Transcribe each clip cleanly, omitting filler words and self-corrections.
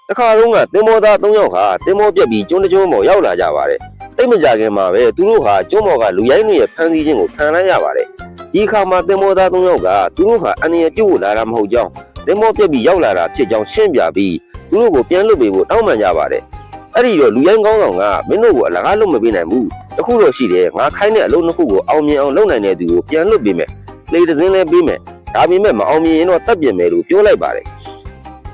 တခါတော့ကတင်မောသား၃ယောက်ဟာတင်မောပြက်ပြီးကျွန်းတကျွန်းပေါ်ရောက်လာကြပါတယ်တိတ်မကြခင်မှာပဲသူတို့ဟာကျွန်းပေါ်ကလူရိုင်းတွေရဲ့ဖမ်းဆီးခြင်းကိုခံလိုက်ရပါတယ်ဒီအခါမှာတင်မောသား၃ယောက်ကသူတို့ဟာအန္တရာယ်ပြုတ်လာတာမဟုတ်ကြောင်းတင်မောပြက်ပြီးရောက်လာတာဖြစ်ကြောင်းရှင်းပြပြီးသူတို့ကိုပြန်လွတ်ပေးဖို့တောင်းပန်ကြပါတယ်အဲ့ဒီတော့လူရိုင်းကောင်းဆောင်ကမင်းတို့ကိုအလကားလွတ်မပေးနိုင်ဘူးတခုတော့ရှိတယ်ငါခိုင်းတဲ့အလုပ်နှစ်ခုကိုအောင်မြင်အောင်လုပ်နိုင်တဲ့သူကိုပြန်လွတ်ပေးမယ်လေတစင်းလဲပေးမယ်ဒါပေမဲ့မအောင်မြင်ရင်တော့တတ်ပြင်မယ်လို့ပြောလိုက်ပါတယ်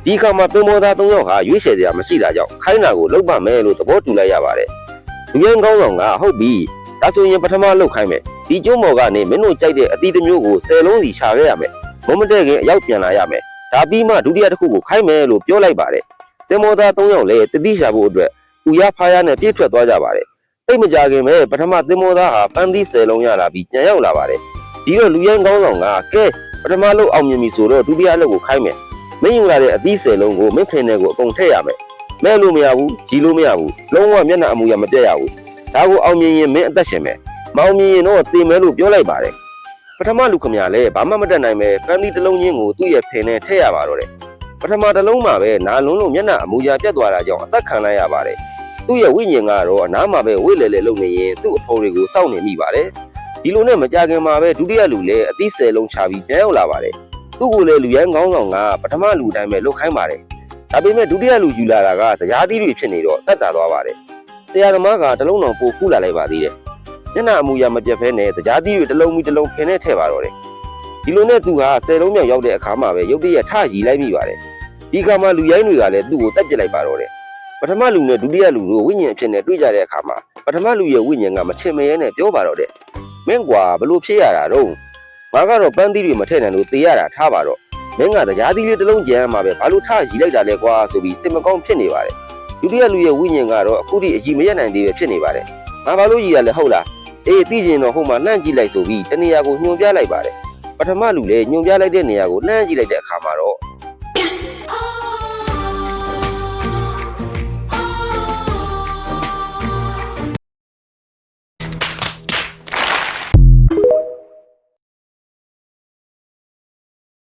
ဒီခါမှာတင်မောသား၃ယောက်ဟာရွေးချယ်စရာမရှိတာကြောင့်ခိုင်းတာကိုလုပ်ပါမယ်လို့သဘောတူလိုက်ရပါတယ်လူရိုင်းကောင်းဆောင်ကဟုတ်ပြီဒါဆိုရင်ပထမလုပ်ခိုင်းမယ်ဒီကျုံးမော်ကနေမင်းတို့ကြိုက်တဲ့အသီးတစ်မျိုးကို10လုံးစီရှာခဲ့ရမယ်မမတဲ့ခင်အရောက်ပြန်လာရမယ်ဒါပြီးမှဒုတိယတစ်ခုကိုခိုင်းမယ်လို့ပြောလိုက်ပါတယ်တင်မောသား၃ယောက်လည်းတတိရှာဖို့အတွက်ဥရဖားရနဲ့ပြည့်ထွက်သွားကြပါတယ်တိတ်မကြခင်ပဲပထမတင်မောသားဟာပန်းသီး10လုံးရလာပြီးပြန်ရောက်လာပါတယ်ဒီတော့လူရိုင်းကောင်းဆောင်ကကဲပထမလုပ်အောင်မြင်ပြီဆိုတော့ဒုတိယလုပ်ကိုခိုင်းမယ်မင်းယူလာတဲ့အသီး10လုံးကိုမင်းဖင်တဲ့ကိုအကုန်ထည့်ရမယ်မဲလို့မရဘူးကြီးလို့မရဘူးလုံးဝမျက်နှာအမူအရာမပြတ်ရဘူးဒါကိုအောင်မြင်ရင်မင်းအသက်ရှင်မယ်မအောင်မြင်ရင်တော့တည်မယ်လို့ပြောလိုက်ပါတယ်ပထမလူခမရလည်းဘာမှမတတ်နိုင်ပဲပန်းသီးတစ်လုံးချင်းကိုသူ့ရဲ့ဖင်နဲ့ထည့်ရပါတော့တယ်ပထမတစ်လုံးမှာပဲနာလုံးလို့မျက်နှာအမူအရာပြတ်သွားတာကြောင့်အသက်ခံလိုက်ရပါတယ်သူ့ရဲ့ဝိညာဉ်ကတော့အနားမှာပဲဝိလေလေလုပ်နေရင်သူ့အဖော်တွေကိုစောင့်နေမိပါတယ်ဒီလိုနဲ့မကြခင်မှာပဲဒုတိယလူလည်းအသီး10လုံးချပြီးပြန်ရောက်လာပါတယ်သူ့ကိုလည်းလူရိုင်းကောင်းဆောင်ကပထမလူတိုင်းပဲလုတ်ခိုင်းပါတယ်ဒါပေမဲ့ဒုတိယလူယူလာတာကတရားသီးတွေဖြစ်နေတော့တက်တာသွားပါတယ်ဆရာသမားကတလုံးတော်ပို့ဖူးလာလိုက်ပါသေးတယ်မျက်နှာအမူအရာမပြတ်ဖဲနဲ့တရားသီးတွေတစ်လုံးပြီးတစ်လုံးဖင်နဲ့ထည့်ပါတော့တယ်ဒီလိုနဲ့သူဟာ10လုံးမြောက်ရောက်တဲ့အခါမှာပဲရုတ်တရက်ထရီလိုက်မိပါတယ်ဒီခါမှာလူရိုင်းတွေကလည်းသူ့ကိုတက်ပစ်လိုက်ပါတော့တယ်ပထမလူနဲ့ဒုတိယလူတို့ဝိညာဉ်အဖြစ်နဲ့တွေ့ကြတဲ့အခါမှာပထမလူရဲ့ဝိညာဉ်ကမချင်မရဲနဲ့ပြောပါတော့တယ်မင်းကွာဘလို့ဖြစ်ရတာတော့ငါကတော့ပန်းသီးတွေမထည့်နိုင်လို့တေးရတာထားပါတော့မင်းကတရားသီးလေးတစ်လုံးကြမ်းမှာပဲဘာလို့ထရီလိုက်တာလဲကွာဆိုပြီးစိတ်မကောင်းဖြစ်နေပါတယ်ဒုတိယလူရဲ့ဝိညာဉ်ကတော့အခုထိအကြီးမရနိုင်သေးပဲဖြစ်နေပါတယ်ငါဘာလို့ရည်ရလဲဟုတ်လားအေးသိချင်တော့ဟိုမှာလှမ်းကြည့်လိုက်ဆိုပြီးတနေရာကိုညွှန်ပြလိုက်ပါတယ်ပထမလူလည်းညွှန်ပြလိုက်တဲ့နေရာကိုလှမ်းကြည့်လိုက်တဲ့အခါမှာတော့